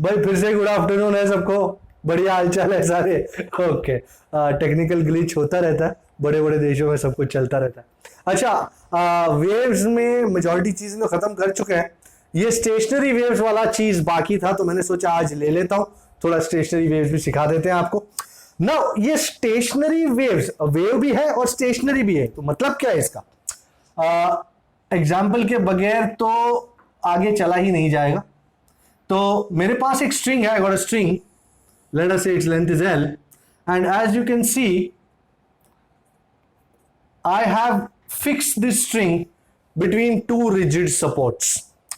भाई फिर से गुड आफ्टरनून है सबको। बढ़िया हालचाल है सारे। ओके। टेक्निकल ग्लिच होता रहता है, बड़े बड़े देशों में सब कुछ चलता रहता है। अच्छा, वेव्स में मेजॉरिटी चीजें तो खत्म कर चुके हैं। ये स्टेशनरी वेव्स वाला चीज बाकी था, तो मैंने सोचा आज ले लेता हूं, थोड़ा स्टेशनरी वेव्स भी सिखा देते हैं आपको ना। ये स्टेशनरी वेव्स, वेव भी है और स्टेशनरी भी है, तो मतलब क्या है इसका? एग्जाम्पल के बगैर तो आगे चला ही नहीं जाएगा। तो मेरे पास एक स्ट्रिंग है, I got a string, let us say its length is L, and as you can see I have fixed this string between two rigid supports.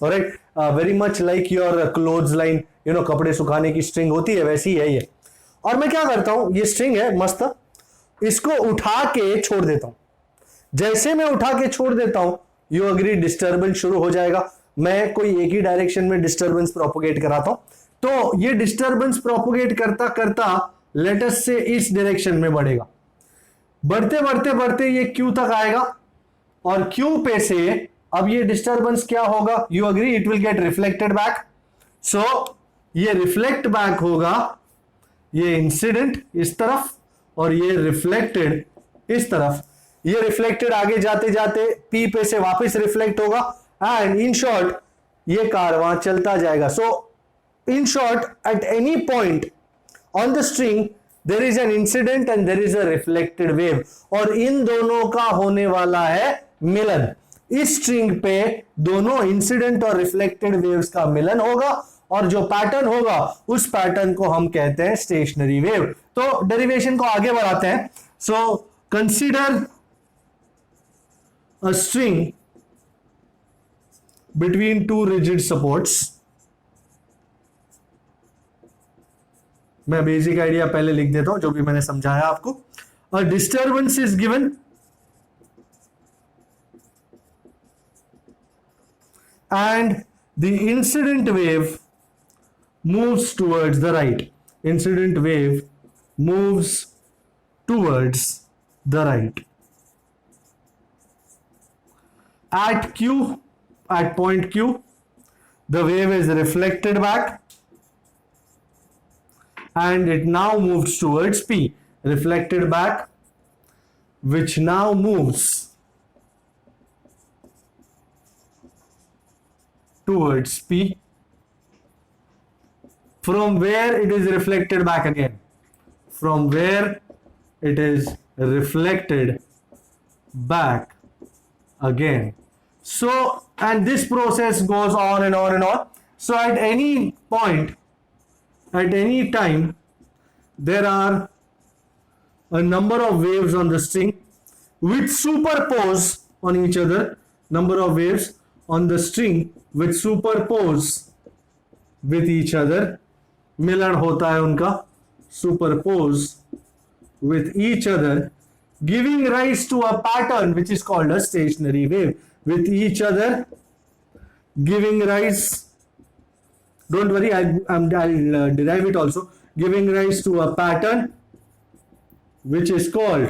Alright, very much like your clothesline, you know, कपड़े सुखाने की string होती है, वैसी है ये। और मैं क्या करता हूं, ये स्ट्रिंग है मस्त, इसको उठा के छोड़ देता हूं। जैसे मैं उठा के छोड़ देता हूं, यू अग्री, डिस्टर्बेंस शुरू हो जाएगा। मैं कोई एक ही डायरेक्शन में डिस्टर्बेंस प्रोपोगेट कराता हूं, तो ये डिस्टर्बेंस प्रोपोगेट करता करता लेट अस से इस डायरेक्शन में बढ़ेगा। बढ़ते बढ़ते बढ़ते ये क्यू तक आएगा, और क्यू पे से अब ये डिस्टर्बेंस क्या होगा, you agree, it will get reflected back. So ये रिफ्लेक्ट बैक होगा, ये इंसिडेंट इस तरफ और ये रिफ्लेक्टेड इस तरफ। ये रिफ्लेक्टेड आगे जाते जाते पी पे से वापस रिफ्लेक्ट होगा, एंड इन शॉर्ट ये कारवां चलता जाएगा। So in short, at any point on the string there is an incident and there is a reflected wave, और इन दोनों का होने वाला है मिलन। इस स्ट्रिंग पे दोनों इंसिडेंट और रिफ्लेक्टेड वेव्स का मिलन होगा, और जो पैटर्न होगा उस पैटर्न को हम कहते हैं स्टेशनरी वेव। तो डेरिवेशन को आगे बढ़ाते हैं। So consider a string between two rigid supports. मैं बेसिक आइडिया पहले लिख देता हूं, जो भी मैंने समझाया आपको। A disturbance is given and the incident wave moves towards the right. Incident wave moves towards the right. At Q, at point Q, the wave is reflected back and it now moves towards P. Reflected back, which now moves towards P, from where it is reflected back again. From where it is reflected back again. So, and this process goes on and on and on. So at any point, at any time, there are a number of waves on the string which superpose on each other. Number of waves on the string which superpose with each other. मिलन होता है उनका, superpose with each other, giving rise to a pattern which is called a stationary wave. With each other giving rise, don't worry, I'll derive it also, giving rise to a pattern which is called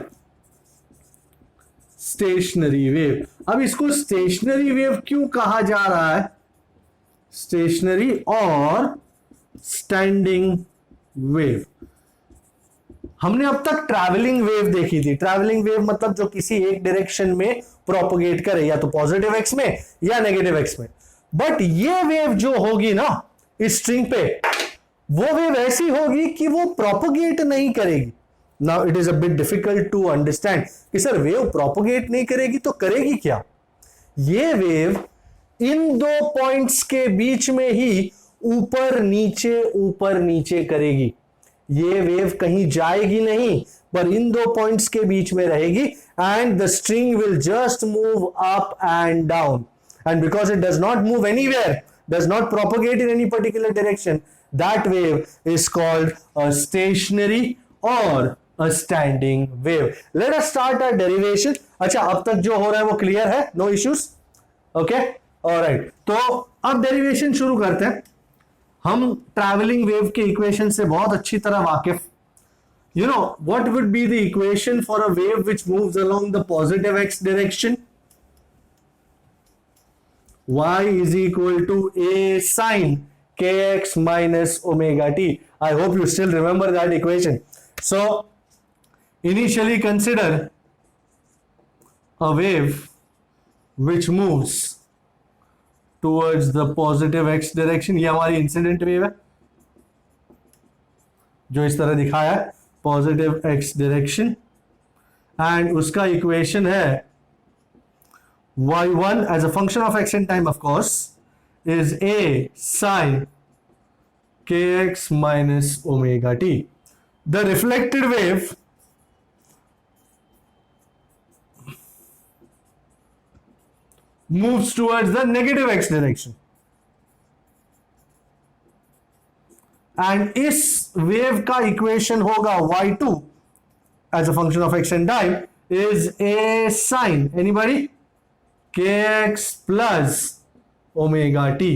stationary wave. अब इसको stationary wave क्यों कहा जा रहा है? stationary और standing wave। हमने अब तक ट्रैवलिंग वेव देखी थी। ट्रैवलिंग वेव मतलब जो किसी एक डायरेक्शन में प्रोपोगेट करे, या तो पॉजिटिव एक्स में या नेगेटिव एक्स में। बट ये वेव जो होगी ना इस स्ट्रिंग पे, वो वेव ऐसी होगी कि वो प्रोपोगेट नहीं करेगी। Now it is a bit difficult to understand कि सर वेव प्रोपोगेट नहीं करेगी तो करेगी क्या? ये वेव इन दो पॉइंट्स के बीच में ही ऊपर नीचे करेगी। ये वेव कहीं जाएगी नहीं, पर इन दो पॉइंट्स के बीच में रहेगी, and the string will just move up and down, and because it does not move anywhere, does not propagate in any particular direction, that wave is called a stationary और a standing wave. Let us start a derivation. अच्छा, अब तक जो हो रहा है वो clear है? No issues? Okay, alright. तो अब डेरिवेशन शुरू करते हैं। हम ट्रैवलिंग वेव के इक्वेशन से बहुत अच्छी तरह वाकिफ। You know what would be the equation for a wave which moves along the positive x direction? Y is equal to a sine kx minus omega t. I hope you still remember that equation. So initially consider a wave which moves towards the positive x direction. ये हमारी incident wave है जो इस तरह दिखाया है, positive x direction, and उसका equation है y1 as a function of x and time of course is a sin kx minus omega t. The reflected wave moves towards the negative x direction, and इस wave का equation होगा y2 as a function of x and time is a sin anybody kx plus omega t,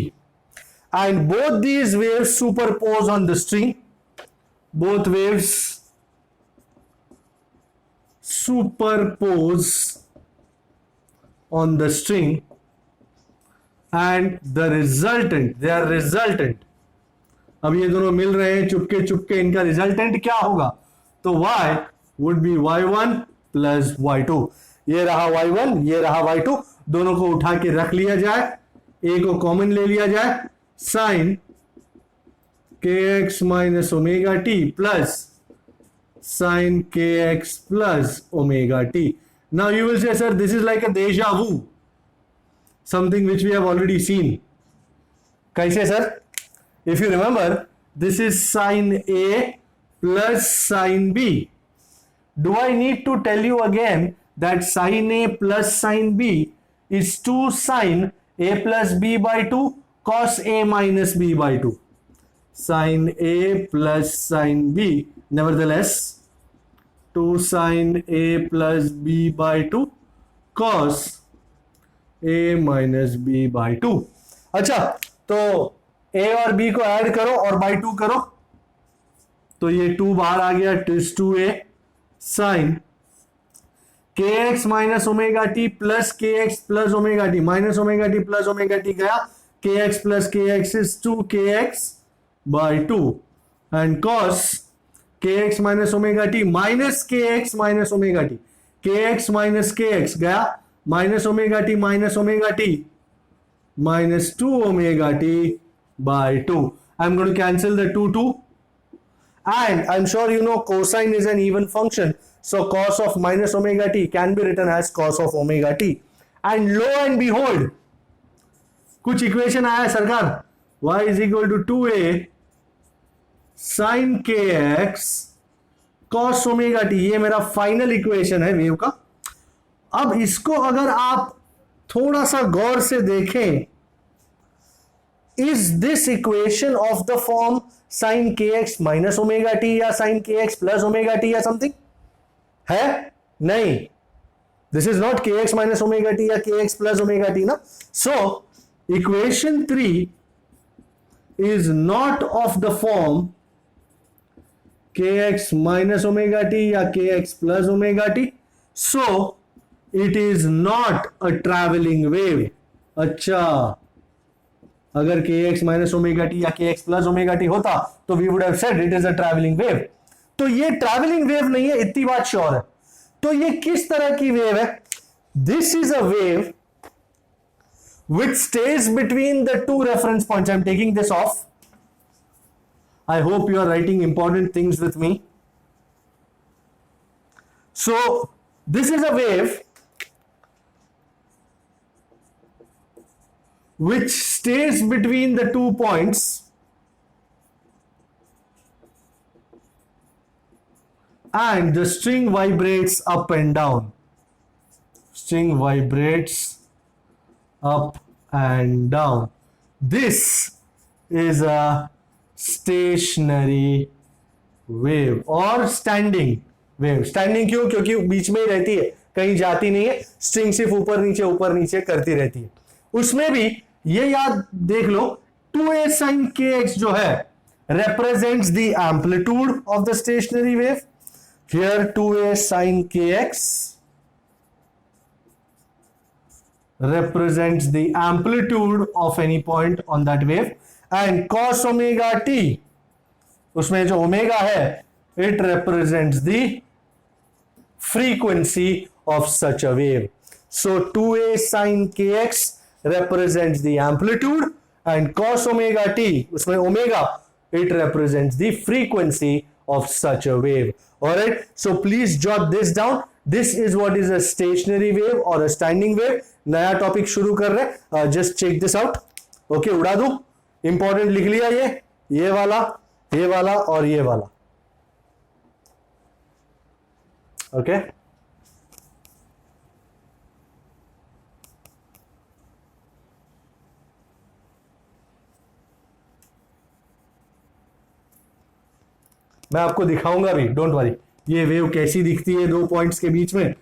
and both these waves superpose on the string. Both waves superpose on the string, and the resultant, they are resultant. अब ये दोनों मिल रहे हैं चुपके चुपके, इनका resultant क्या होगा? तो y would be y1 plus y2. ये रहा y1, ये रहा y2, दोनों को उठा के रख लिया जाए, a को कॉमन ले लिया जाए, sin kx minus omega t plus sin kx plus omega t. Now you will say, sir, this is like a deja vu, something which we have already seen. कैसे sir? If you remember, this is sin A plus sin B. Do I need to tell you again that sin A plus sin B is 2 sin A plus B by 2 cos A minus B by 2? Sin A plus sin B, nevertheless, 2 sin A plus B by 2 cos A minus B by 2. अच्छा, तो a और b को add करो और by 2 करो, तो ये 2 बाहर आ गया, 2a sin kx minus omega T plus kx plus omega T, minus omega T plus omega T गया, kx plus kx is 2kx by 2, and cos kx minus omega T minus kx minus omega T, kx minus kx गया, minus omega T minus 2 omega t by 2. I'm going to cancel the 2, and I'm sure you know cosine is an even function, so cos of minus omega t can be written as cos of omega t, and lo and behold कुछ equation आया सरकार, y is equal to 2a sin kx cos omega t. ये मेरा final equation है wave का. अब इसको अगर आप थोड़ा सा गौर से देखें, is this equation of the form sin kx minus omega T या sin kx plus omega T या समथिंग है? नहीं, this is not kx minus omega T या kx प्लस ओमेगा टी ना. So equation 3 is not of the form kx minus omega T या kx plus omega T, so it is not a travelling wave. अच्छा, अगर kx minus omega T या kx plus omega t होता तो we would have said it is a travelling wave. तो ये travelling wave नहीं है, इतनी बात श्योर है. तो ये किस तरह की वेव है? This is a wave which stays between the two reference points. I am taking this off. I hope you are writing important things with me. So this is a wave which stays between the 2 points and the string vibrates up and down. String vibrates up and down. This is a stationary wave or standing wave. Standing क्यों? क्योंकि बीच में ही रहती है, कहीं जाती नहीं है, string सिर्फ ऊपर नीचे करती रहती है. उसमें भी ये याद देख लो, 2a sin kx जो है represents the amplitude of the stationary wave. Here 2a sin kx represents the amplitude of any point on that wave, and cos omega T, उसमें जो ओमेगा है it represents the frequency of such a wave. So 2a sin kx represents the amplitude and cos omega t, usme omega, it represents the frequency of such a wave. Alright, so please jot this down. This is what is a stationary wave or a standing wave. नया topic शुरू कर रहे हैं, just check this out. Okay, उड़ा दू. Important लिख लिया ये वाला और ये वाला. ओके मैं आपको दिखाऊंगा भी, डोंट वरी. ये वेव कैसी दिखती है दो पॉइंट्स के बीच में.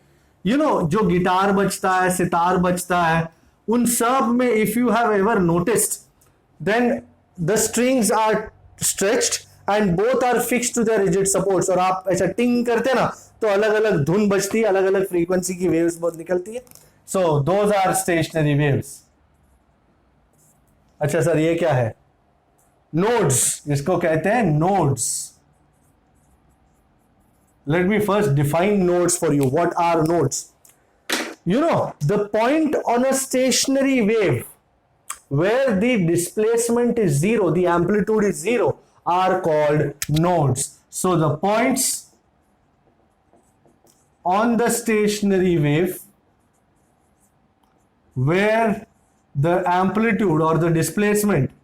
यू नो, जो गिटार बजता है, सितार बजता है, उन सब में if you have ever noticed, then the strings are stretched and both are fixed to the rigid supports. और आप ऐसा टिंग करते ना तो अलग अलग धुन बजती है, अलग अलग फ्रीक्वेंसी की वेव्स बहुत निकलती है. So those are stationary waves. अच्छा सर, ये क्या है? नोड्स, इसको कहते हैं nodes. Let me first define nodes for you. What are nodes? You know, the point on a stationary wave where the displacement is zero, the amplitude is zero, are called nodes. So the points on the stationary wave where the amplitude or the displacement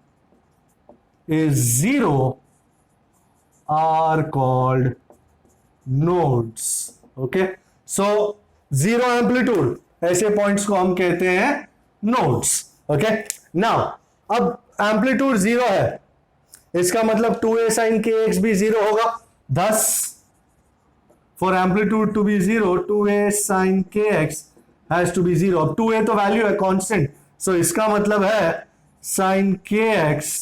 is zero are called nodes. Okay, so zero amplitude, ऐसे points को हम कहते हैं nodes. Okay, now अब amplitude zero है, इसका मतलब 2a sin kx भी जीरो होगा. thus for amplitude to be zero, 2a sin kx has to be zero. अब 2a तो वैल्यू है कांस्टेंट, सो इसका मतलब है sin kx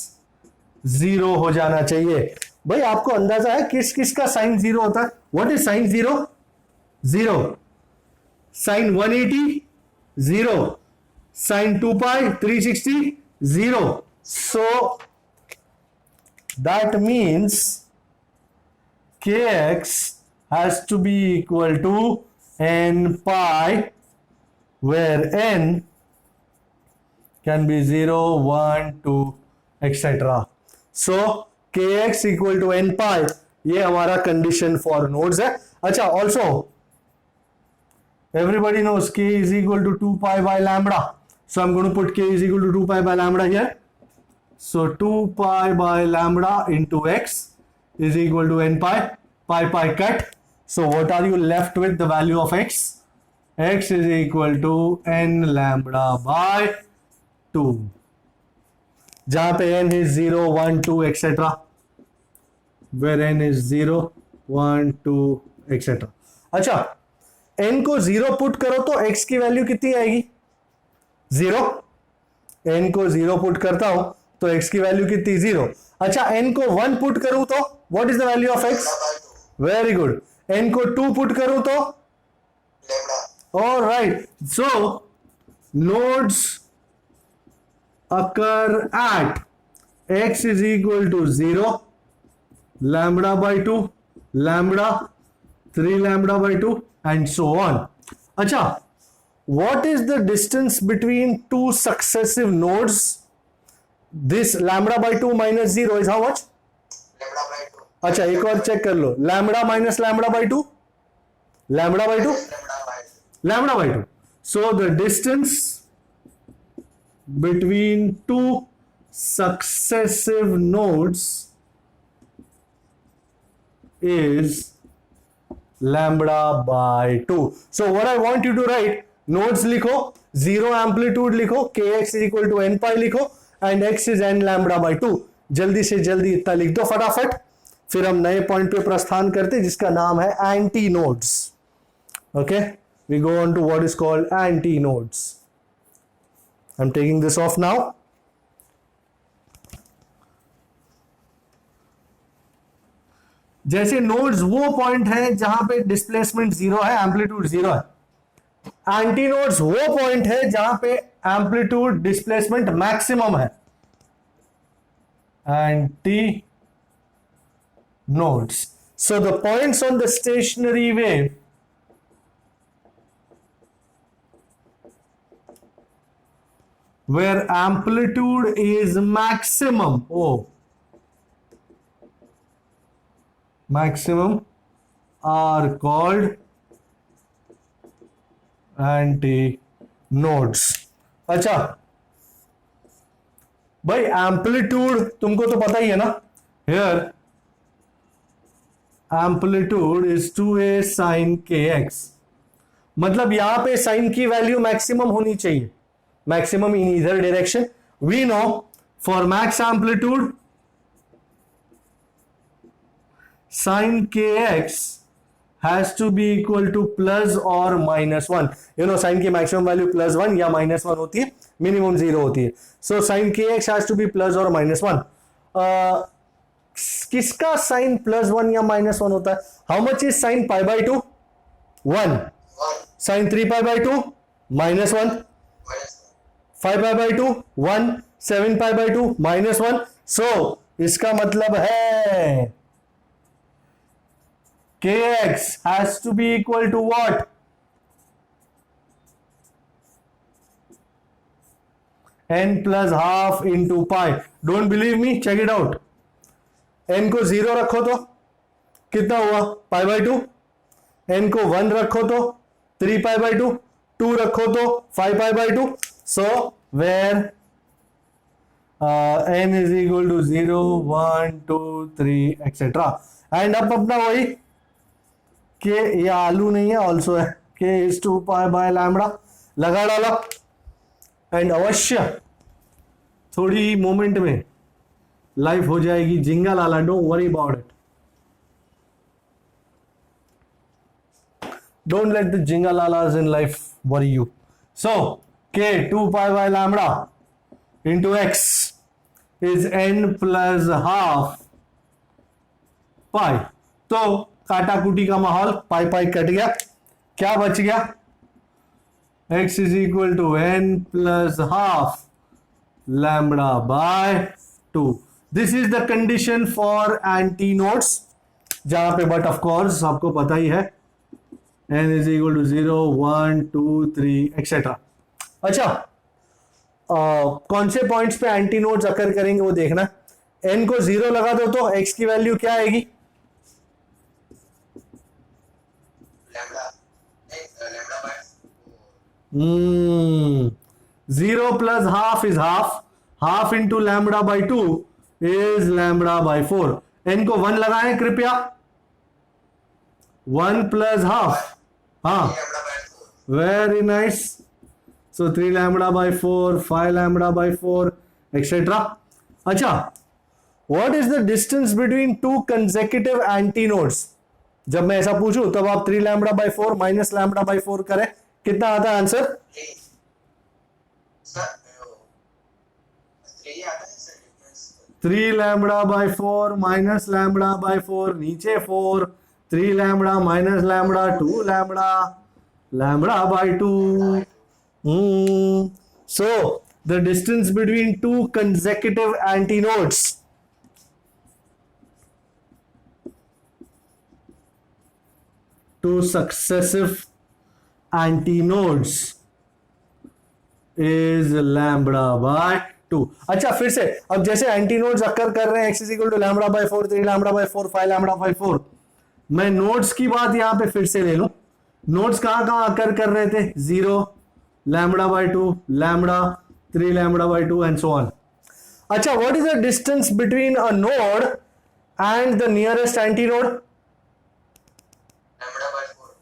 जीरो हो जाना चाहिए. भाई आपको अंदाजा है किस किस का साइन जीरो होता है? What is sine zero? Zero. Sine 180 zero. Sine 2 pi 360 zero. So that means kx has to be equal to n pi, where n can be 0, 1, 2, etc. So kx equal to n pi, ये हमारा condition for nodes है. अच्छा, also everybody knows k is equal to 2 pi by lambda, so I'm going to put k is equal to 2 pi by lambda here. So 2 pi by lambda into x is equal to n pi. Pi cut, so what are you left with? The value of x. X is equal to n lambda by 2, जहां पे n is 0, 1, 2 etc. where n is 0, 1, 2 etc. अच्छा, n को 0 put करो तो x की value कितनी आएगी? 0. n को 0 पुट करता हूं तो x की वैल्यू कितनी? 0. अच्छा, n को 1 पुट करूं तो what is the value of x? Very good. n को 2 पुट करूं तो alright. So nodes occur at x is equal to 0, lambda by 2, lambda, 3 lambda by 2 and so on. अच्छा, what is the distance between two successive nodes? This lambda by 2 minus 0 is how much? Lambda by 2. अच्छा, एक और check कर लो. lambda minus lambda by 2, lambda by 2, lambda by 2. So the distance between two successive nodes is lambda by 2. So what I want you to write, nodes लिखो, zero amplitude लिखो, kx is equal to n pi लिखो and x is n lambda by 2. जल्दी से जल्दी इतना लिख दो फटाफट, फिर हम नए पॉइंट पे प्रस्थान करते जिसका नाम है antinodes. Okay, we go on to what is called antinodes. I'm taking this off now. जैसे नोड्स वो पॉइंट है जहां पे डिस्प्लेसमेंट जीरो है, एम्पलीट्यूड जीरो है. एंटी नोड्स वो पॉइंट है जहां पे एम्पलीट्यूड डिस्प्लेसमेंट मैक्सिमम है. antinodes. So the points on the stationary wave where amplitude is maximum, maximum, are called antinodes. अच्छा भाई, एम्पलीट्यूड तुमको तो पता ही है ना. Here amplitude is 2a sin kx. मतलब यहां पे साइन की वैल्यू मैक्सिमम होनी चाहिए, maximum in either direction. We know for max amplitude sin kx has to be equal to plus or minus 1. You know sin की maximum value plus 1 या minus 1 होती है, minimum 0 होती है. So sin kx has to be plus or minus 1. किसका sin plus 1 या minus 1 होता है? How much is sin pi by 2? 1. Sin 3 pi by 2? minus 1. 5 pi by 2? 1. 7 pi by 2? minus 1. So इसका मतलब है kx has to be equal to what? n plus half into pi. Don't believe me? Check it out. n को 0 रखो तो कितना हुआ? pi by 2. n को 1 रखो तो 3 pi by 2. 2 रखो तो 5 pi by 2. So where n is equal to 0, 1, 2, 3 etc. and अब अपना वही के, ये आलू नहीं है, ऑल्सो है, k is two pi by lambda लगा डाला. एंड अवश्य थोड़ी मोमेंट में लाइफ हो जाएगी जिंगा लाला. Don't worry about it. Don't let the जिंगा लालास in life worry you. So k 2 pi by lambda into x is n plus half pi. तो काटा कुटी का माहौल, पाई पाई कट गया, क्या बच गया? x is equal to n plus half lambda by 2. This is the condition for antinodes, जहां पे बट ऑफ कोर्स आपको पता ही है n is equal to 0, 1, 2, 3 etcetera. अच्छा, कौन से पॉइंट्स पे एंटीनोड्स अकर करेंगे वो देखना. n को 0 लगा दो तो x की वैल्यू क्या आएगी? 0 plus half is half. Half into lambda by 2 is lambda by 4. n को 1 लगाएं कृपया. 1 plus half. हाँ, very nice. So 3 lambda by 4, 5 lambda by 4 etc. अच्छा, what is the distance between two consecutive antinodes? जब मैं ऐसा पूछूं तब आप 3 lambda by 4 minus lambda by 4 करें, कितना आता है answer? 3 lambda by 4 minus lambda by 4, नीचे 4, 3 lambda minus lambda 2 lambda, lambda by 2. So the distance between two consecutive antinodes two successive antinodes is lambda by 2. अच्छा, फिर से अब जैसे एंटीनोड्स अकर कर रहे हैं x is equal to lambda by 4, 3 lambda by 4, 5 lambda by 4. मैं नोड्स की बात यहां पे फिर से ले लूं. नोड्स कहां कहां अकर कर रहे थे? 0, lambda by 2, lambda, 3 lambda by 2 and so on. अच्छा, what is the distance between a node and the nearest antinode?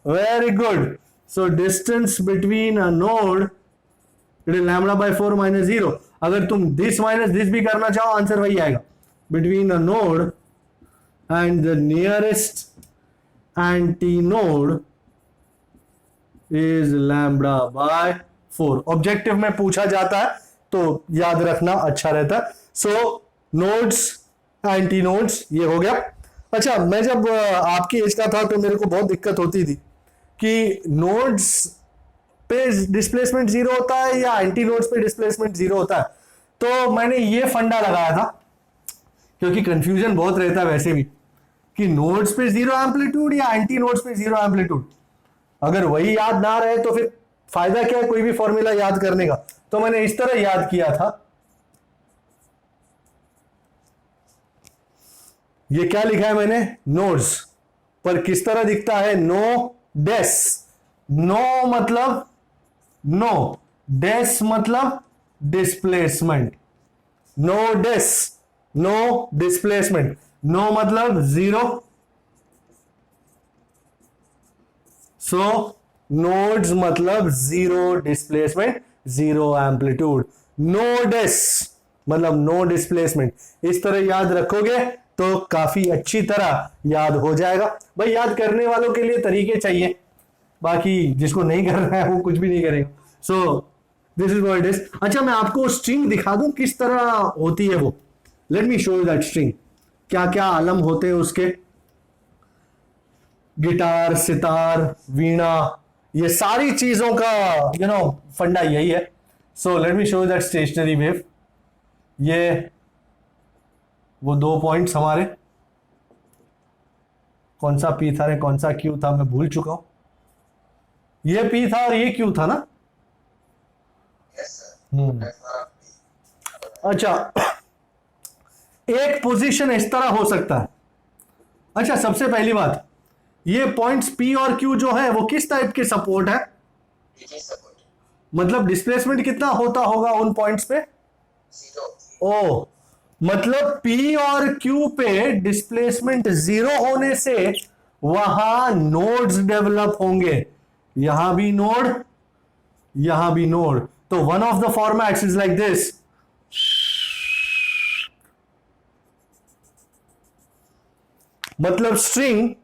Very good. So distance between a node, it is lambda by 4 minus 0. अगर तुम this minus this भी करना चाहो, answer वही आएगा. Between a node and the nearest antinode is lambda by 4. Objective में पूछा जाता है तो याद रखना अच्छा रहता है. So nodes, antinodes, ये हो गया. अच्छा, मैं जब आपकी एज का था तो मेरे को बहुत दिक्कत होती थी कि नोड्स पे डिस्प्लेसमेंट 0 होता है या एंटी नोड्स पे डिस्प्लेसमेंट 0 होता है. तो मैंने ये फंडा लगाया था क्योंकि कंफ्यूजन बहुत रहता है वैसे भी कि नोड्स पे जीरो एम्पलीट्यूड या एंटी नोड्स पे जीरो एम्पलीट्यूड। अगर वही याद ना रहे तो फिर फायदा क्या है कोई भी फॉर्मूला याद करने का। तो मैंने इस तरह याद किया था, ये क्या लिखा है मैंने, नोड्स, पर किस तरह दिखता है, नो डेस। नो मतलब नो, डेस मतलब displacement. No des, no displacement. No मतलब जीरो, सो नोड्स मतलब zero displacement, zero amplitude. No des मतलब नो डिस्प्लेसमेंट। इस तरह याद रखोगे तो काफी अच्छी तरह याद हो जाएगा। भाई याद करने वालों के लिए तरीके चाहिए, बाकी जिसको नहीं करना है वो कुछ भी नहीं करेगा। सो this is what it is. अच्छा मैं आपको स्ट्रिंग दिखा दूं किस तरह होती है वो। Let me show you that string, क्या क्या आलम होते हैं उसके। गिटार, सितार, वीणा, ये सारी चीजों का फंडा यही है। So let me show you that stationary wave. ये वो 2 पॉइंट्स हमारे, कौन सा पी था कौन सा क्यू था मैं भूल चुका हूं। ये पी था और ये क्यू था ना। अच्छा एक पोजीशन इस तरह हो सकता है। अच्छा सबसे पहली बात, ये पॉइंट्स पी और क्यू जो है वो किस टाइप के सपोर्ट है, मतलब डिस्प्लेसमेंट कितना होता होगा उन पॉइंट्स पे, ओ मतलब P और Q पे डिस्प्लेसमेंट जीरो होने से वहां नोड्स डेवलप होंगे। यहां भी नोड, यहां भी नोड। तो one of the formats is like this. मतलब स्ट्रिंग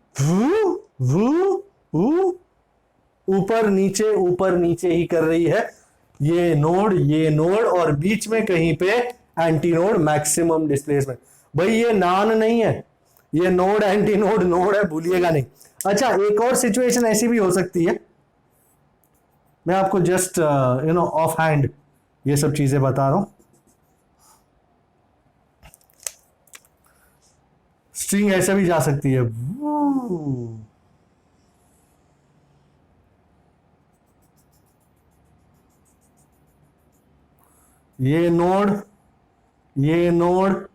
ऊपर नीचे ही कर रही है। ये नोड और बीच में कहीं पे एंटी नोड, मैक्सिमम डिस्प्लेसमेंट। भाई ये नान नहीं है, ये नोड एंटी नोड है, भूलिएगा नहीं। अच्छा एक और सिचुएशन ऐसी भी हो सकती है, मैं आपको जस्ट ऑफ हैंड ये सब चीजें बता रहा हूं। स्ट्रिंग ऐसे भी जा सकती है, ये नोड, ये नोड,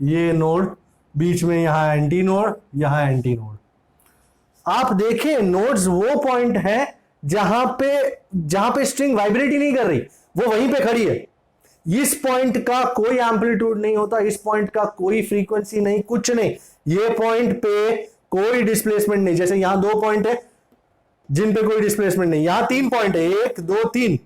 ये नोड, बीच में यहां एंटी नोड, यहां एंटी नोड। आप देखें नोड्स वो पॉइंट है जहां पे स्ट्रिंग वाइब्रेट ही नहीं कर रही, वो वहीं पे खड़ी है। इस पॉइंट का कोई एम्पलीट्यूड नहीं होता, इस पॉइंट का कोई फ्रीक्वेंसी नहीं, कुछ नहीं। ये पॉइंट पे कोई डिस्प्लेसमेंट नहीं। जैसे यहां 2 पॉइंट है जिन पे कोई डिस्प्लेसमेंट नहीं, यहां 3 पॉइंट है, 1 2 3।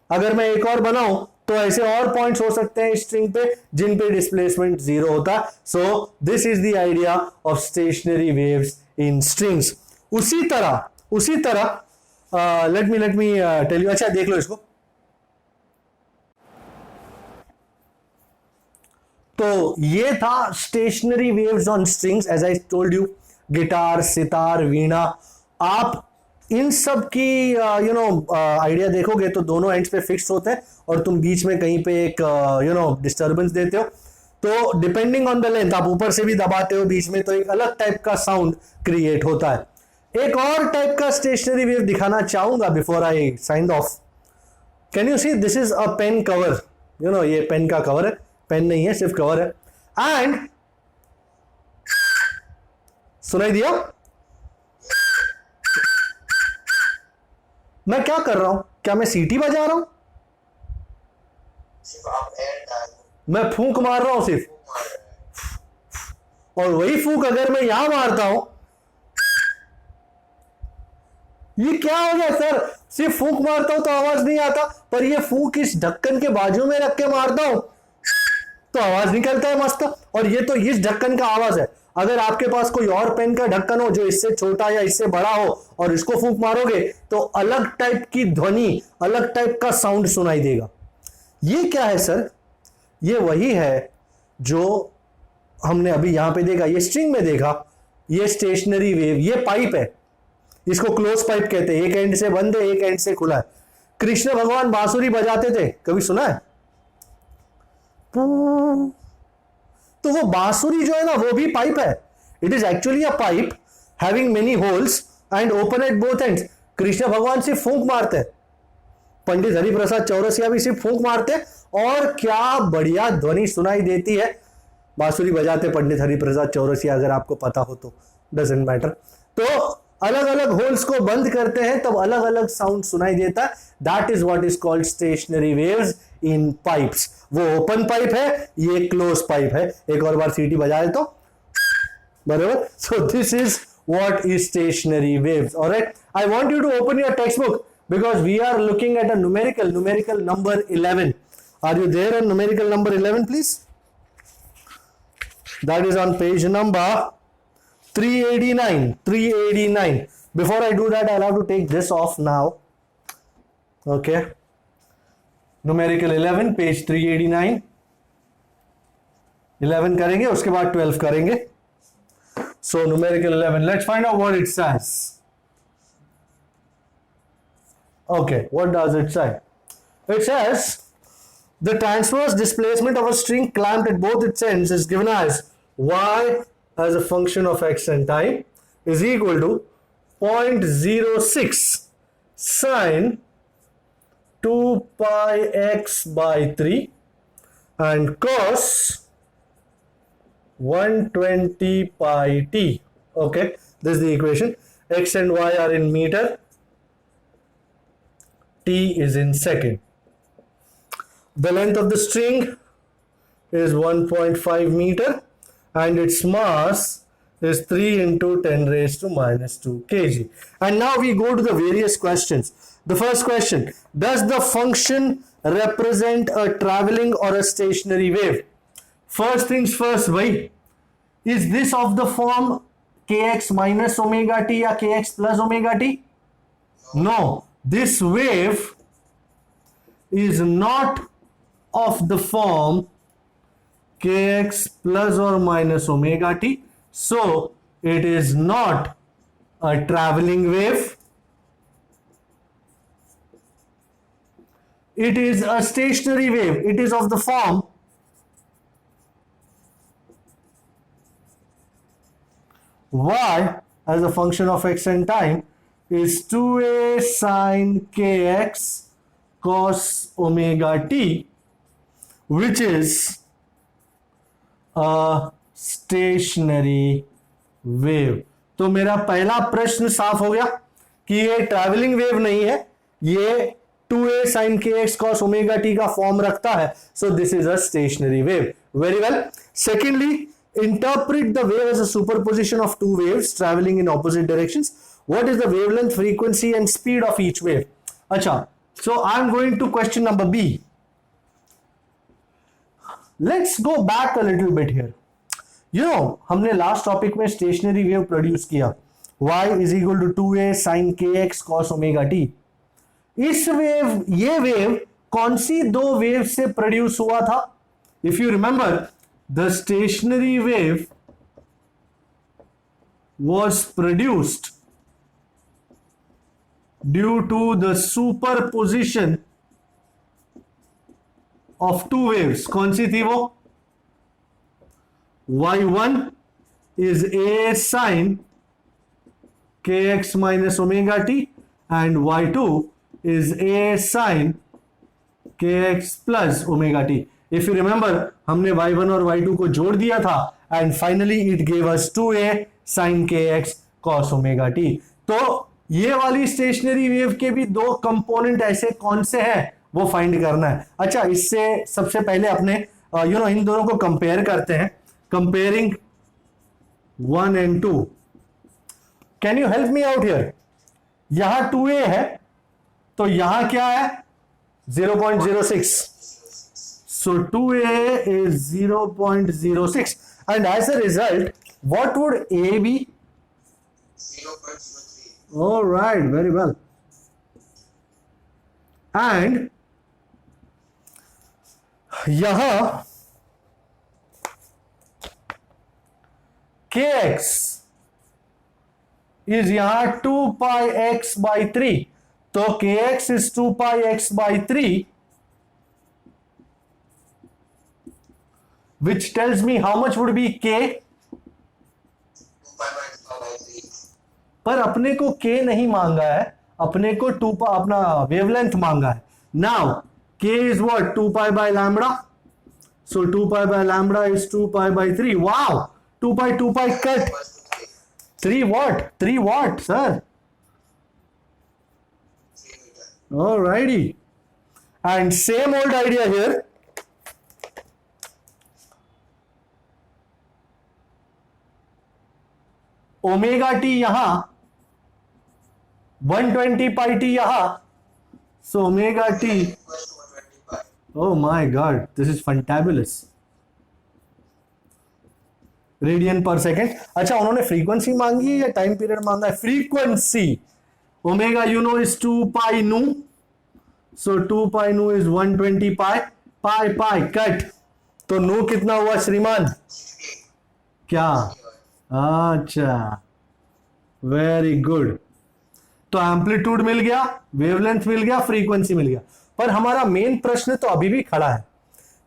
अगर मैं एक और बनाऊं तो ऐसे और पॉइंट्स हो सकते हैं स्ट्रिंग पे जिन पे डिस्प्लेसमेंट जीरो होता। सो this is the idea of stationery waves in strings. उसी तरह लेट मी टेल यू। अच्छा देख लो इसको। तो ये था stationary waves on strings, as I told you. Guitar, sitar, veena, आप इन सब की आइडिया देखोगे तो दोनों एंड्स पे फिक्स होते हैं और तुम बीच में कहीं पे एक डिस्टर्बेंस देते हो। तो डिपेंडिंग ऑन द लेंथ आप ऊपर से भी दबाते हो बीच में, तो एक अलग टाइप का साउंड क्रिएट होता है। एक और टाइप का स्टेशनरी वेव दिखाना चाहूंगा before I sign off. Can you see, this is a pen cover. ये पेन का कवर है, पेन नहीं है, सिर्फ कवर है। एंड सुनाई दिया मैं क्या कर रहा हूं, क्या मैं सीटी बजा रहा हूं, मैं फूंक मार रहा हूं सिर्फ। और वही फूंक अगर मैं यहां मारता हूं, ये क्या हो गया सर, सिर्फ फूंक मारता हूं तो आवाज नहीं आता, पर ये फूंक इस ढक्कन के बाजू में रख के मारता हूं तो आवाज निकलता है मस्त। और ये तो इस ढक्कन का आवाज है। अगर आपके पास कोई और पेन का ढक्कन हो जो इससे छोटा या इससे बड़ा हो और इसको फूंक मारोगे तो अलग टाइप की ध्वनि, अलग टाइप का साउंड सुनाई देगा। ये क्या है सर, ये वही है जो हमने अभी यहां पे देखा, ये स्ट्रिंग में देखा। ये स्टेशनरी वेव, ये पाइप है, इसको क्लोज पाइप कहते हैं। एक एंड से बंद है, एक एंड से खुला है। कृष्ण भगवान बांसुरी बजाते थे, कभी सुना है? तो तो वो बांसुरी जो है ना वो भी पाइप है. It is actually a pipe having many holes and open at both ends. Krishna भगवान सिर्फ फूंक मारते हैं, पंडित हरिप्रसाद चौरसिया भी सिर्फ फूंक मारते हैं, और क्या बढ़िया ध्वनि सुनाई देती है. बांसुरी बजाते पंडित हरिप्रसाद चौरसिया, अगर आपको पता हो तो, डजंट मैटर. तो अलग अलग होल्स को बंद करते हैं तब अलग अलग साउंड सुनाई देता है. That is what is called stationery waves in pipes. वो ओपन पाइप है, ये क्लोज पाइप है. एक और बार सीटी बजाए तो बराबर. सो this is what is stationary waves. All right, I want you to open your textbook because we are looking at a numerical number 11. Are you there on numerical number 11, please? That is on page number 389. Before I do that, I'll have to take this off now. Okay, numerical 11, page 389. 11 करेंगे, उसके बाद 12 करेंगे. So numerical 11, let's find out what it says. Okay, what does it say? It says the transverse displacement of a string clamped at both its ends is given as y as a function of x and time is equal to 0.06 sine 2 pi x by 3 and cos 120 pi t. Okay, this is the equation. X and y are in meter, t is in second. The length of the string is 1.5 meter and its mass is 3 into 10 raised to minus 2 kg. And now we go to the various questions. The first question, does the function represent a traveling or a stationary wave? First things first, bhai, is this of the form kx minus omega t या kx plus omega t? No, this wave is not of the form kx plus or minus omega t, so it is not a traveling wave. It is a stationary wave. It is of the form y as a function of x and time is 2a sine kx cos omega t, which is a stationary wave. तो मेरा पहला प्रश्न साफ हो गया कि ये travelling wave नहीं है, ये 2a sin kx cos omega t का फॉर्म रखता है. So this is a stationary wave. Very well. Secondly, interpret the wave as a superposition of two waves traveling in opposite directions. What is the wavelength, frequency and speed of each wave? Acha, so I'm going to question number B. Let's go back a little bit here. You know, हमने last topic में stationary wave produce किया, y is equal to 2a sin kx cos omega t. इस wave, ये wave कौन सी दो wave से produce हुआ था? If you remember, the stationary wave was produced due to the superposition of two waves. कौन सी थी वो? y1 is a sin kx minus omega t and y2 is a sin kx plus omega t. If you remember, हमने y1 और y2 को जोड़ दिया था and finally it gave us 2a sin kx cos omega t. तो ये वाली stationary wave के भी दो कंपोनेंट ऐसे कौन से हैं वो फाइंड करना है. अच्छा, इससे सबसे पहले अपने इन दोनों को कंपेयर करते हैं. Comparing 1 and 2. Can you help me out here? यहां 2a है तो यहां क्या है? 0.06. So 2a is 0.06 and as a result, what would a be? 0.03. All right, very well. And यहां kx is यहां 2 pi x by 3. तो kx is 2 pi x by 3. which tells me how much would be k. पर अपने को k नहीं मांगा है, अपने को 2 अपना वेवलेंथ मांगा है. Now k is what? 2 pi by lambda. So 2 pi by lambda is 2 pi by 3. Wow, 2 pi cut. 3 what? 3 what, sir? Alrighty. And same old idea here. Omega T यहां, 120 पाई टी यहां. So omega T, oh my god, this is fantabulous. Radian पर second. अच्छा, उन्होंने frequency मांगी है या time period मांगा है? Frequency. Omega you know is 2 पाई नू. सो 2 पाई नू is 120 pi. Pi pi cut. तो नू कितना हुआ श्रीमान? क्या? अच्छा, वेरी गुड. तो एम्पलीट्यूड मिल गया, वेवलेंथ मिल गया, फ्रीक्वेंसी मिल गया. पर हमारा मेन प्रश्न तो अभी भी खड़ा है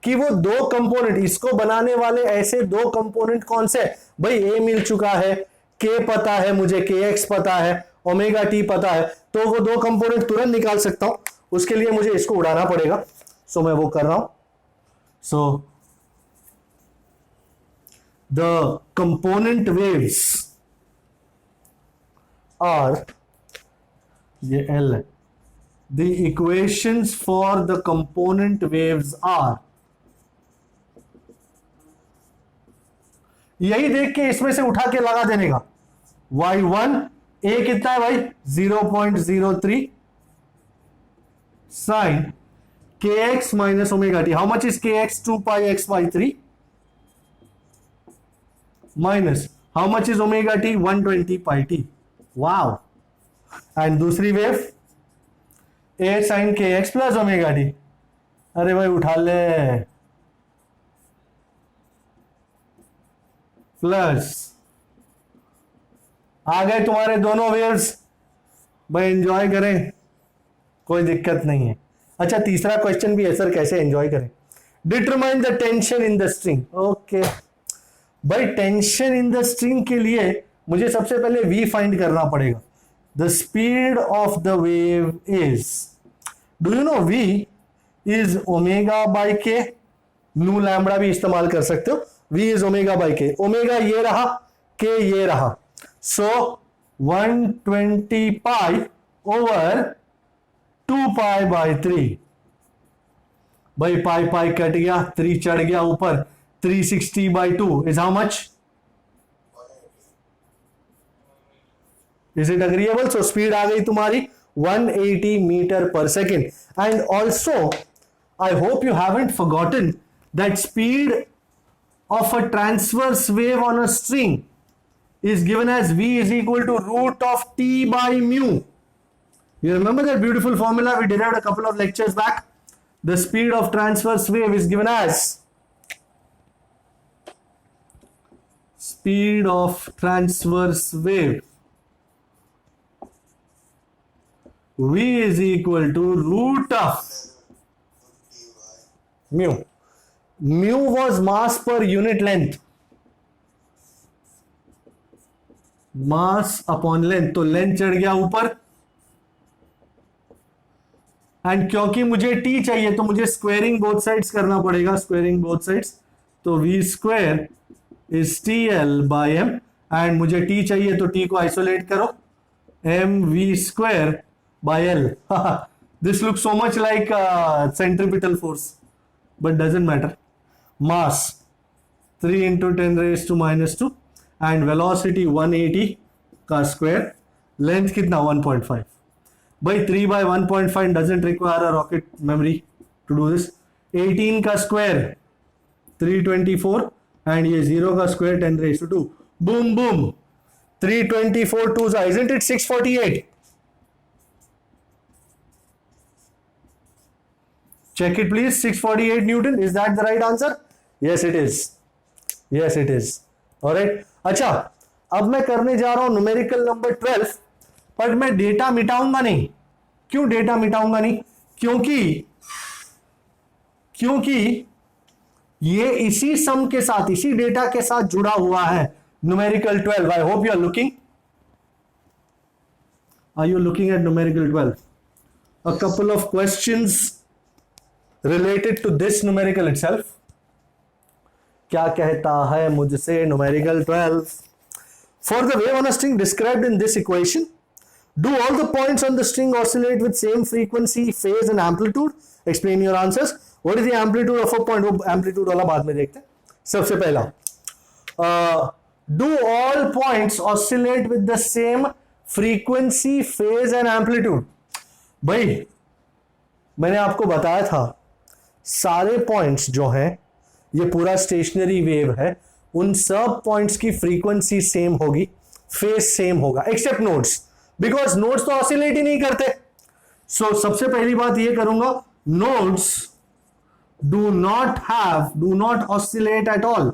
कि वो दो कंपोनेंट, इसको बनाने वाले ऐसे दो कंपोनेंट कौन से? भाई ए मिल चुका है, के पता है मुझे, के एक्स पता है, ओमेगा टी पता है, तो वो दो कंपोनेंट तुरंत निकाल सकता हूं. उसके लिए मुझे इसको उड़ाना पड़ेगा. सो मैं वो कर रहा हूं. So the component waves are, ये एल है, the equations for the component waves are, यही देख के इसमें से उठा के लगा देने का. y1 a कितना है भाई? 0.03 sin kx minus omega t. How much is kx? 2 pi x by 3 minus how much is omega t? 120 pi t. wow. and दूसरी wave a sin kx plus omega T. अरे भाई उठा ले. Plus आ गए तुम्हारे दोनों वेव्स. भाई enjoy करें, कोई दिक्कत नहीं है. अच्छा, तीसरा क्वेश्चन भी है सर, कैसे एंजॉय करें? Determine the tension in the string. Okay भाई, टेंशन इन द स्ट्रिंग के लिए मुझे सबसे पहले v फाइंड करना पड़ेगा. The speed of the wave is, do you know v is omega by के. न्यू लैम्बडा भी इस्तेमाल कर सकते हो. v इज ओमेगा बाई के. ओमेगा ये रहा, k ये रहा. सो 120 पाई ओवर 2 पाई बाई 3. भाई पाई पाई कट गया, 3 चढ़ गया ऊपर. 360 by 2 is how much? Is it agreeable? So speed आ गई तुम्हारी 180 meter per second. And also, I hope you haven't forgotten that speed of a transverse wave on a string is given as v is equal to root of t by mu. You remember that beautiful formula we derived a couple of lectures back? The speed of transverse wave is given as speed of transverse wave v is equal to root of mu. Mu was mass per unit length. Mass upon length. तो length चढ़ गया ऊपर. And क्योंकि मुझे t चाहिए तो मुझे squaring both sides करना पड़ेगा. स्क्वेयरिंग बोथ साइड्स, तो v square is TL by m. And मुझे t चाहिए तो t को आइसोलेट करो. mv square by L. This looks so much like centripetal force, but doesn't matter. Mass 3 into 10 raised to minus 2 and velocity 180 का square. Length कितना? 1.5. भाई 3 by 1.5 doesn't require a rocket memory to do this. 18 का square 324 and ये 0 का square 10 raised to 2. Boom boom. 324 2s, isn't it 648? Check it please. 648 Newton. Is that the right answer? Yes it is. Yes it is. Alright. अच्छा, अब मैं करने जा रहा हूं न्यूमेरिकल नंबर 12, पर मैं डेटा मिटाऊंगा नहीं. क्यों डेटा मिटाऊंगा नहीं? क्योंकि ये इसी सम के साथ, इसी डेटा के साथ जुड़ा हुआ है numerical 12. I hope you are looking. Are you looking at numerical 12? A couple of questions related to this numerical itself. क्या कहता है मुझसे numerical 12? For the wave on a string described in this equation, do all the points on the string oscillate with same frequency, phase and amplitude? Explain your answers. What is the amplitude of a point? वो amplitude वाला बाद में देखते हैं. सबसे पहला, do all points oscillate with the same frequency, phase and amplitude? भाई मैंने आपको बताया था सारे पॉइंट्स जो हैं, ये पूरा स्टेशनरी वेव है, उन सब पॉइंट्स की फ्रीक्वेंसी सेम होगी, फेज सेम होगा, एक्सेप्ट नोड्स, बिकॉज नोड्स तो ऑसिलेट ही नहीं करते. सो सबसे पहली बात ये करूंगा, nodes do not oscillate at all.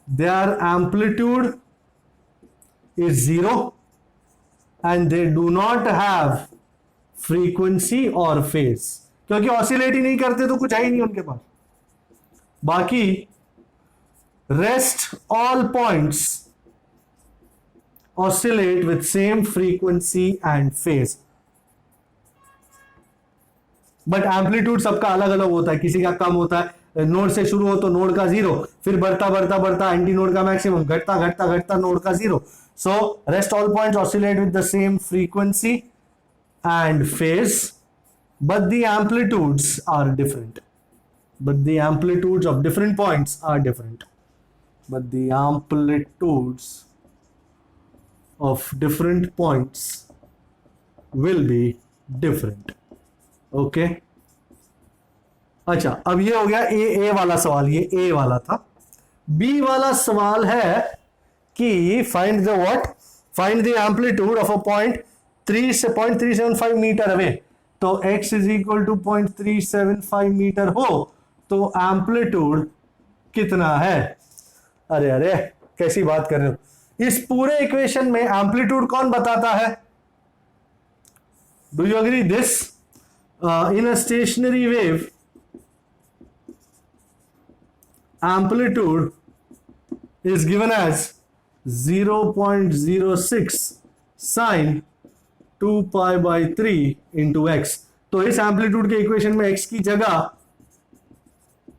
Their amplitude is 0 and they do not have frequency or phase, क्योंकि ऑसिलेट ही नहीं करते तो कुछ है ही नहीं उनके पास. बाकी rest all points oscillate with same frequency and phase, but amplitude सबका अलग अलग होता है. किसी का कम होता है, नोड से शुरू हो तो नोड का 0, फिर बढ़ता बढ़ता बढ़ता एंटी नोड का मैक्सिमम, घटता घटता घटता नोड का 0. So rest all points oscillate with the same frequency and phase, but the amplitudes are different. But the amplitudes of different points are different. But the amplitudes of different points will be different. Okay? अच्छा, अब ये हो गया ए वाला सवाल, ये ए वाला था. बी वाला सवाल है कि find the what, find the amplitude of a point 0.375 metre away. तो x is equal to 0.375 metre हो तो एम्पलीट्यूड कितना है. अरे अरे कैसी बात कर रहे हो. इस पूरे इक्वेशन में एम्पलीट्यूड कौन बताता है? Do you agree this? In a stationary wave amplitude is given as 0.06 sin 2 pi by 3 into x. तो इस एम्पलीट्यूड के इक्वेशन में x की जगह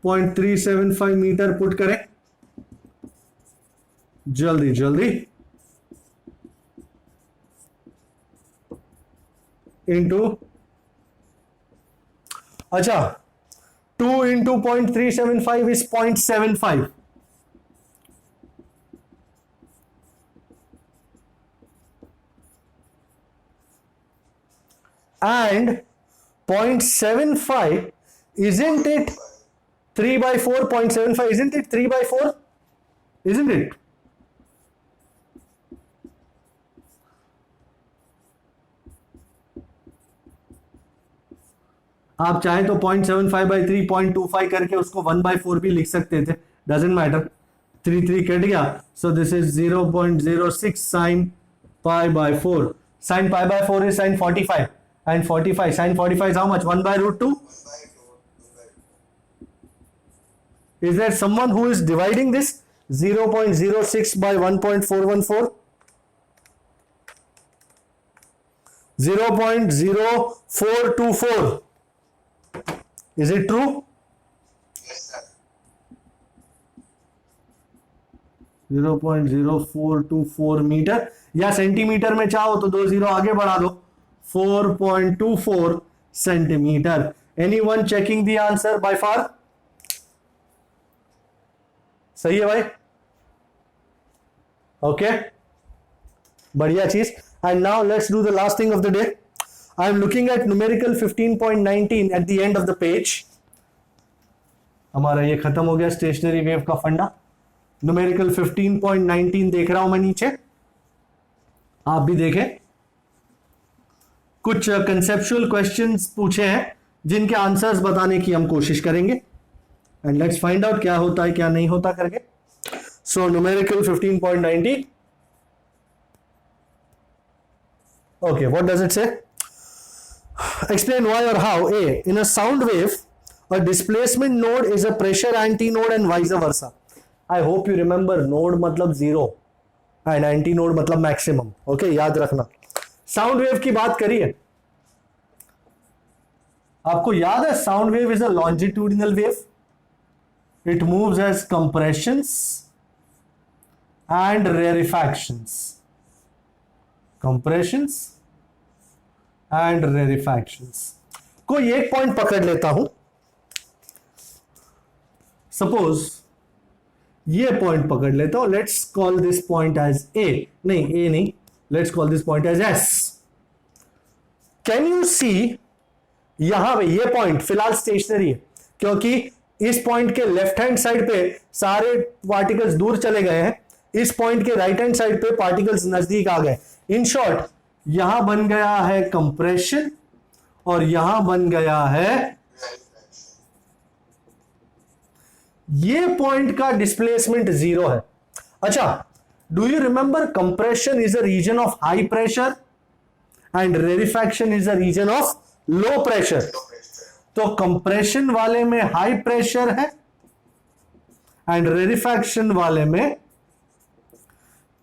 0.375 मीटर पुट करें. जल्दी जल्दी, इंटू, अच्छा 2 into 0.375 is 0.75. And 0.75, isn't it 3 by 4? 0.75, isn't it 3 by 4? Isn't it? आप चाहे तो 0.75 by 3, 0.25 करके उसको 1 by 4 भी लिख सकते थे, डजेंट मैटर. 3 कट गया, सो this is 0.06 sin pi by 4. Sin pi by 4 is sin 45, and 45 sin 45 is how much? 1 by root 2. Is there someone who is dividing this? 0.06 by 1.414, 0.0424. Is it true? Yes, sir. 0.0424 metre, या centimetre में चाहो तो 2 0 आगे बढ़ा दो, 4.24 centimetre. Anyone checking the answer? By far सही है भाई. ओके, बढ़िया चीज. And now let's do the last thing of the day. I am looking at numerical 15.19 at the end of the page. हमारा ये खत्म हो गया स्टेशनरी वेव का फंडा. न्यूमेरिकल 15.19 देख रहा हूं मैं नीचे, आप भी देखें. कुछ कंसेप्चुअल क्वेश्चंस पूछे हैं जिनके आंसर्स बताने की हम कोशिश करेंगे, एंड लेट्स फाइंड आउट क्या होता है क्या नहीं होता करके. So numerical 15.19. Okay, what does it से? Explain why or how. A, in a sound wave, a displacement node is a pressure antinode and vice versa. I hope you remember node मतलब zero and antinode मतलब maximum. Okay, याद रखना. Sound wave की बात करिए. आपको याद है sound wave is a longitudinal wave. It moves as compressions and rarefactions. Compressions and rarefactions. कोई एक पॉइंट पकड़ लेता हूं. सपोज ये पॉइंट पकड़ लेता हूं. Let's call this point as A. नहीं, ए नहीं, let's call this point as S. Can you see यहां पे ये पॉइंट फिलहाल स्टेशनरी है क्योंकि इस पॉइंट के लेफ्ट हैंड साइड पे सारे पार्टिकल्स दूर चले गए हैं. इस पॉइंट के राइट हैंड साइड पे पार्टिकल्स नजदीक आ गए. इन शॉर्ट यहां बन गया है कंप्रेशन और यहां बन गया है, ये पॉइंट का डिस्प्लेसमेंट जीरो है. अच्छा, do you remember compression is a region of high pressure and rarefaction is a region of low pressure. तो कंप्रेशन वाले में हाई प्रेशर है एंड रेरिफैक्शन वाले में,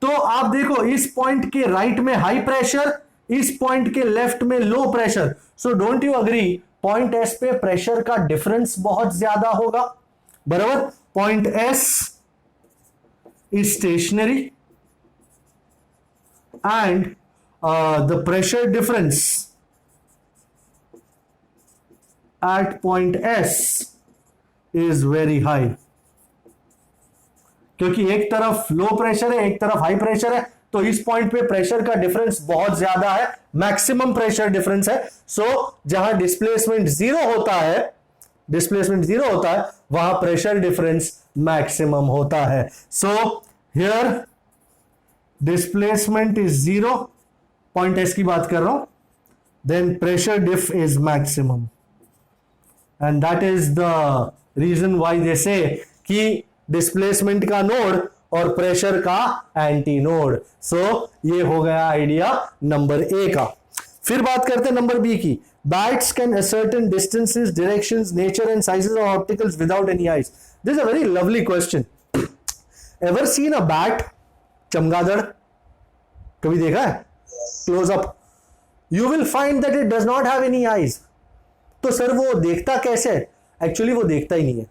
तो आप देखो इस पॉइंट के राइट में हाई प्रेशर, इस पॉइंट के लेफ्ट में low pressure. So don't you agree, point S पे प्रेशर का डिफरेंस बहुत ज्यादा होगा. बराबर. Point S is stationary and the pressure difference at point S is very high. क्योंकि एक तरफ लो प्रेशर है, एक तरफ हाई प्रेशर है, तो इस पॉइंट पे प्रेशर का डिफरेंस बहुत ज्यादा है, मैक्सिमम प्रेशर डिफरेंस है. सो जहां डिस्प्लेसमेंट जीरो होता है, डिस्प्लेसमेंट जीरो होता है, वहां प्रेशर डिफरेंस मैक्सिमम होता है. So here displacement is zero, point S की बात कर रहा हूं, then pressure diff is maximum and that is the reason why they say कि डिस्प्लेसमेंट का नोड और प्रेशर का एंटी नोड. सो ये हो गया आइडिया नंबर ए का. फिर बात करते हैं नंबर बी की. Bats can ascertain distances, directions, nature and sizes of obstacles without any eyes. This is a very lovely question. Ever seen a bat? चमगादड़ कभी देखा है? Close up. You will find that it does not have any eyes. तो sir वो देखता कैसे है? Actually वो देखता ही नहीं है.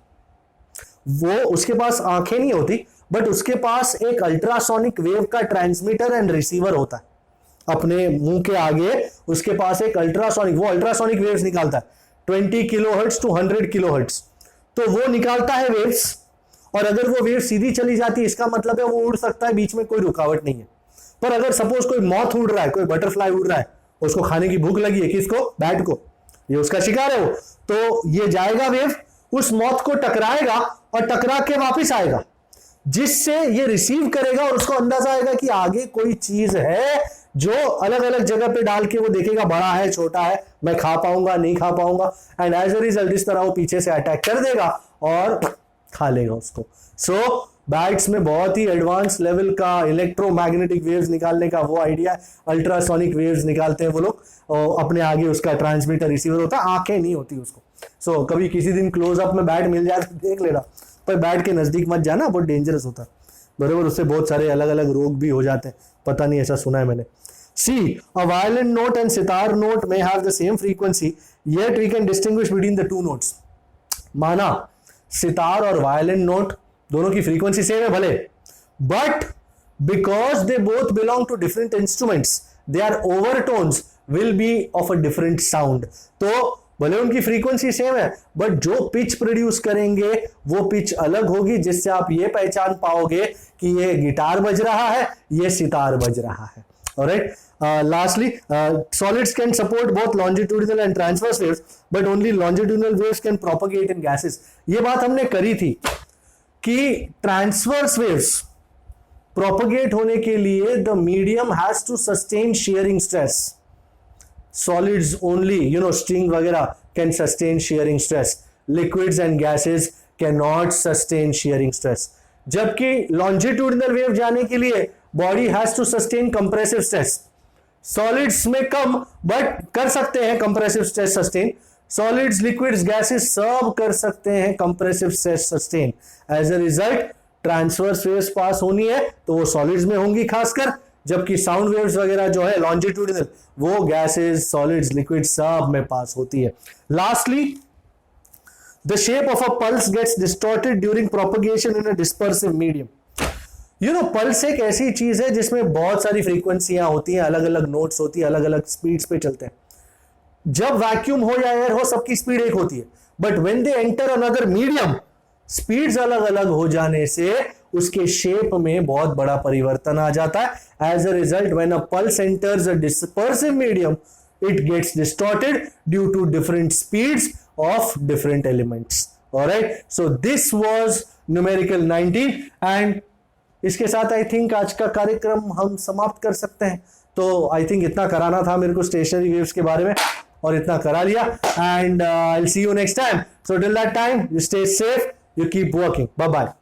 वो उसके पास आंखें नहीं होती, बट उसके पास एक अल्ट्रासोनिक वेव का ट्रांसमीटर एंड रिसीवर होता है. अपने मुंह के आगे उसके पास एक अल्ट्रासोनिक, वो अल्ट्रासोनिक वेव्स निकालता है 20 किलोहर्ट्ज टू 100 किलोहर्ट्ज. तो वो निकालता है वेव्स, और अगर वो वेव सीधी चली जाती है इसका मतलब है वो उड़ सकता है, बीच में कोई रुकावट नहीं है. पर अगर सपोज कोई मॉथ उड़ रहा है, कोई बटरफ्लाई उड़ रहा है, उसको खाने की भूख लगी है, किसको? बैट को. ये उसका शिकार है वो, तो ये जाएगा वेव, उस मॉथ को टकराएगा और टकरा के वापिस आएगा, जिससे ये रिसीव करेगा और उसको अंदाजा आएगा कि आगे कोई चीज है जो अलग अलग जगह पे डाल के वो देखेगा बड़ा है छोटा है, मैं खा पाऊंगा नहीं खा पाऊंगा, एंड एज अ रिजल्ट इस तरह वो पीछे से अटैक कर देगा और खा लेगा उसको. सो बैट्स में बहुत ही एडवांस लेवल का इलेक्ट्रोमैग्नेटिक वेव्स निकालने का वो आइडिया है. अल्ट्रासोनिक वेव्स निकालते हैं वो लोग, और अपने आगे उसका ट्रांसमीटर रिसीवर होता है, आंखें नहीं होती उसको. सो कभी किसी दिन क्लोजअप में बैट मिल जाए तो देख लेना, पर बैट के नजदीक मत जाना, बहुत डेंजरस होता है. बराबर. उससे बहुत सारे अलग अलग रोग भी हो जाते हैं, पता नहीं, ऐसा सुना है मैंने. See, a violin note and sitar note may have the same frequency, yet we can distinguish between the two notes. माना सितार और वायलिन नोट दोनों की फ्रीक्वेंसी सेम है भले, but because they both belong to different instruments, their overtones will be of a different sound. तो भले उनकी frequency same है, बट जो पिच प्रोड्यूस करेंगे वो पिच अलग होगी, जिससे आप ये पहचान पाओगे कि ये गिटार बज रहा है, ये सितार बज रहा है. Alright. Lastly, solids can support both longitudinal and transverse waves, but only longitudinal waves can propagate in gases. ये बात हमने करी थी कि transverse waves propagate होने के लिए the medium has to sustain shearing stress. Solids only, string वगैरह can sustain shearing stress. Liquids and gases cannot sustain shearing stress. जबकि longitudinal wave जाने के लिए body has to sustain compressive stress. Solids में कम, बट कर सकते हैं compressive stress sustain. Solids, liquids, gases सब कर सकते हैं compressive stress sustain. As a result transverse waves pass होनी है तो वो सॉलिड्स में होंगी खासकर, जबकि साउंड वेव्स वगैरह जो है लॉन्जिट्यूडिनल वो गैसेस, सॉलिड्स, लिक्विड सब में पास होती है। Lastly, the shape of a pulse gets distorted during propagation in a dispersive medium. You know, pulse एक ऐसी चीज है जिसमें बहुत सारी फ्रीक्वेंसियां होती हैं, अलग अलग नोट्स होती है, अलग अलग स्पीड्स पे चलते हैं। जब वैक्यूम हो या एयर हो सबकी स्पीड एक होती है, but when they enter another medium speeds अलग अलग हो जाने से उसके शेप में बहुत बड़ा परिवर्तन आ जाता है। As a result when a pulse enters a dispersive medium it gets distorted due to different speeds of different elements. All right, so this was numerical 19 and इसके साथ आई थिंक आज का कार्यक्रम हम समाप्त कर सकते हैं। तो आई थिंक इतना कराना था मेरे को स्टेशनरी वेव्स के बारे में और इतना करा लिया। And I will see you next time. So till that time you stay safe, you keep working, bye bye.